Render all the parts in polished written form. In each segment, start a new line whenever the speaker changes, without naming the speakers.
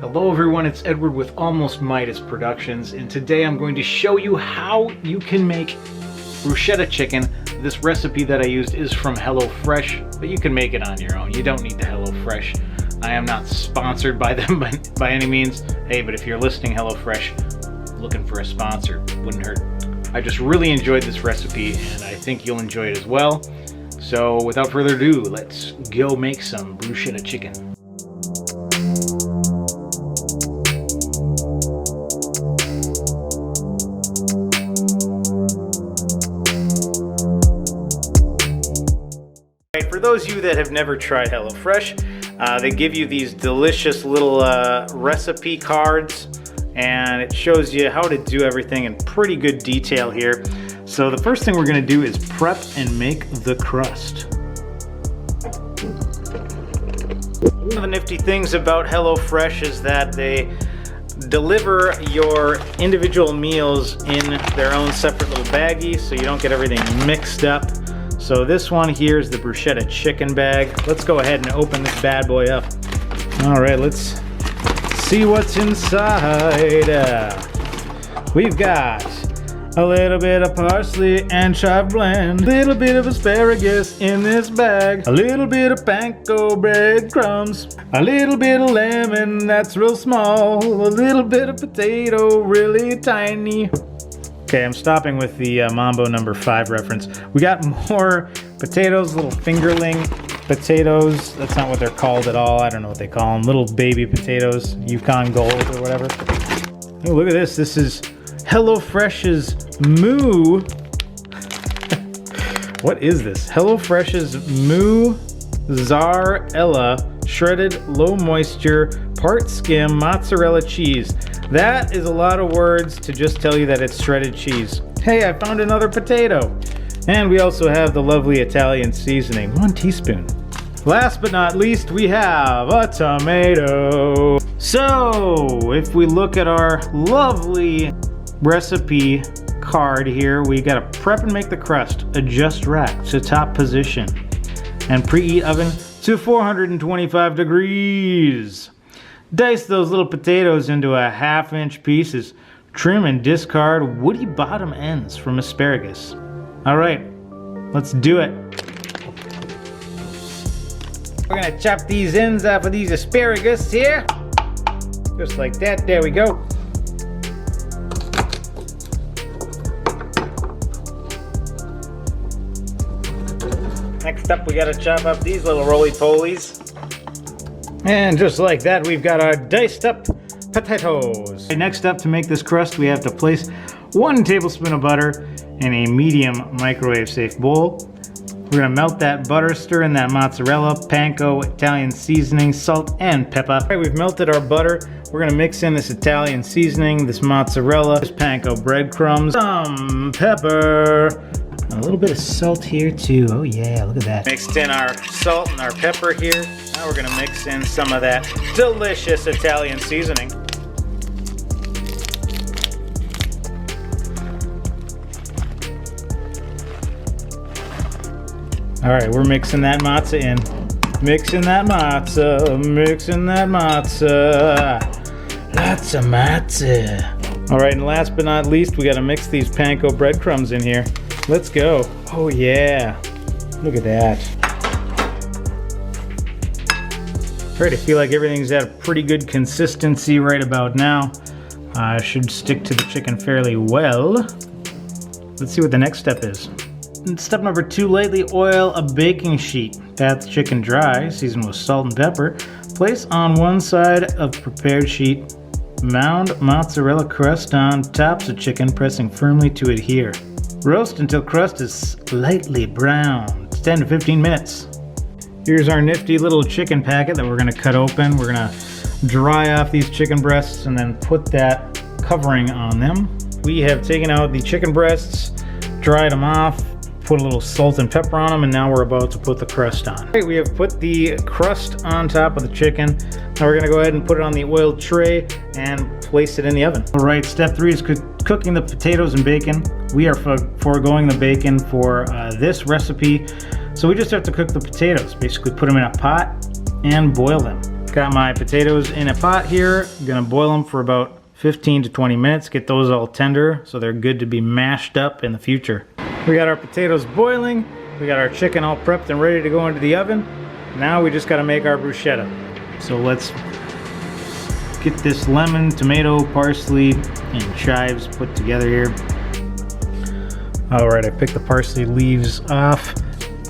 Hello everyone, it's Edward with Almost Midas Productions, and today I'm going to show you how you can make bruschetta chicken. This recipe that I used is from HelloFresh, but you can make it on your own. You don't need the HelloFresh. I am not sponsored by them by any means. Hey, but if you're listening, HelloFresh, looking for a sponsor, wouldn't hurt. I just really enjoyed this recipe, and I think you'll enjoy it as well. So without further ado, let's go make some bruschetta chicken. For those of you that have never tried HelloFresh, they give you these delicious little recipe cards, and it shows you how to do everything in pretty good detail here. So the first thing we're going to do is prep and make the crust. One of the nifty things about HelloFresh is that they deliver your individual meals in their own separate little baggie, so you don't get everything mixed up. So this one here is the bruschetta chicken bag. Let's go ahead and open this bad boy up. All right, let's see what's inside. We've got a little bit of parsley and chive blend, a little bit of asparagus in this bag, a little bit of panko breadcrumbs, a little bit of lemon that's real small, a little bit of potato really tiny. Okay, I'm stopping with the Mambo number 5 reference. We got more potatoes, little fingerling potatoes. That's not what they're called at all. I don't know what they call them. Little baby potatoes, Yukon Gold or whatever. Oh, look at this. This is HelloFresh's Moo. What is this? HelloFresh's Moo Zarella shredded low moisture part skim mozzarella cheese. That is a lot of words to just tell you that it's shredded cheese. Hey, I found another potato. And we also have the lovely Italian seasoning, 1 teaspoon. Last but not least, we have a tomato. So, if we look at our lovely recipe card here, we gotta prep and make the crust. Adjust rack to top position. And preheat oven to 425 degrees. Dice those little potatoes into a 1/2-inch pieces. Trim and discard woody bottom ends from asparagus. All right, let's do it. We're gonna chop these ends off of these asparagus here. Just like that, there we go. Next up, we gotta chop up these little roly-polies. And just like that, we've got our diced up potatoes. Next up, to make this crust, we have to place 1 tablespoon of butter in a medium microwave safe bowl. We're gonna melt that butter, stir in that mozzarella, panko, Italian seasoning, salt, and pepper. All right, we've melted our butter. We're gonna mix in this Italian seasoning, this mozzarella, this panko breadcrumbs, some pepper, a little bit of salt here too. Oh yeah, look at that. Mixed in our salt and our pepper here. Now we're gonna mix in some of that delicious Italian seasoning. All right, we're mixing that matzah in. Mixing that matzah, mixing that matzah. Lots of matzah. All right, and last but not least, we gotta mix these panko breadcrumbs in here. Let's go. Oh yeah, look at that. All right, I feel like everything's at a pretty good consistency right about now. I should stick to the chicken fairly well. Let's see what the next step is. Step number 2, lightly oil a baking sheet. Pat the chicken dry, season with salt and pepper. Place on one side of prepared sheet. Mound mozzarella crust on tops of chicken, pressing firmly to adhere. Roast until crust is lightly browned. 10 to 15 minutes. Here's our nifty little chicken packet that we're gonna cut open. We're gonna dry off these chicken breasts and then put that covering on them. We have taken out the chicken breasts, dried them off, put a little salt and pepper on them, and now we're about to put the crust on. Okay, we have put the crust on top of the chicken. Now we're gonna go ahead and put it on the oiled tray and place it in the oven. All right, step 3 is cooking the potatoes and bacon. We are foregoing the bacon for this recipe. So we just have to cook the potatoes. Basically put them in a pot and boil them. Got my potatoes in a pot here. I'm gonna boil them for about 15 to 20 minutes, get those all tender so they're good to be mashed up in the future. We got our potatoes boiling, we got our chicken all prepped and ready to go into the oven. Now we just gotta make our bruschetta. So let's get this lemon, tomato, parsley, and chives put together here. Alright, I picked the parsley leaves off,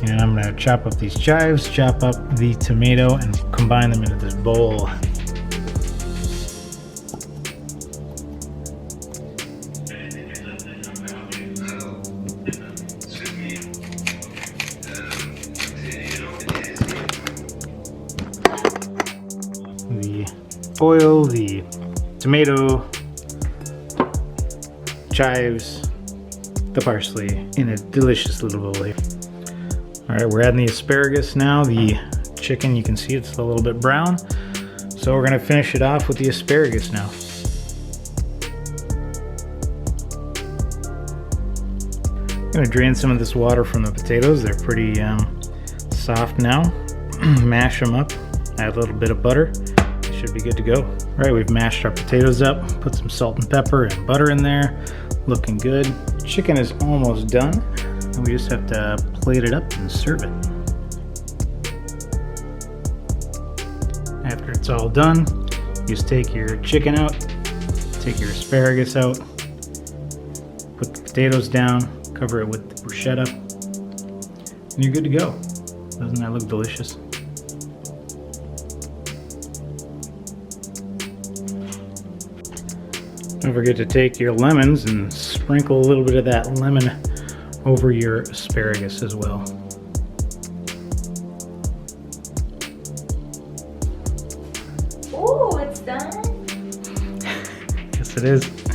and I'm gonna chop up these chives, chop up the tomato, and combine them into this bowl. The oil, the tomato, chives, the parsley in a delicious little bowl here. Alright, we're adding the asparagus now. The chicken, you can see it's a little bit brown. So we're going to finish it off with the asparagus now. I'm going to drain some of this water from the potatoes. They're pretty soft now. Mash them up, add a little bit of butter. They should be good to go. Alright, we've mashed our potatoes up, put some salt and pepper and butter in there. Looking good. Chicken is almost done. And we just have to plate it up and serve it. After it's all done, you just take your chicken out, take your asparagus out, put the potatoes down, cover it with the bruschetta, and you're good to go. Doesn't that look delicious? Don't forget to take your lemons and sprinkle a little bit of that lemon over your asparagus as well.
Oh, it's done?
Yes, it is.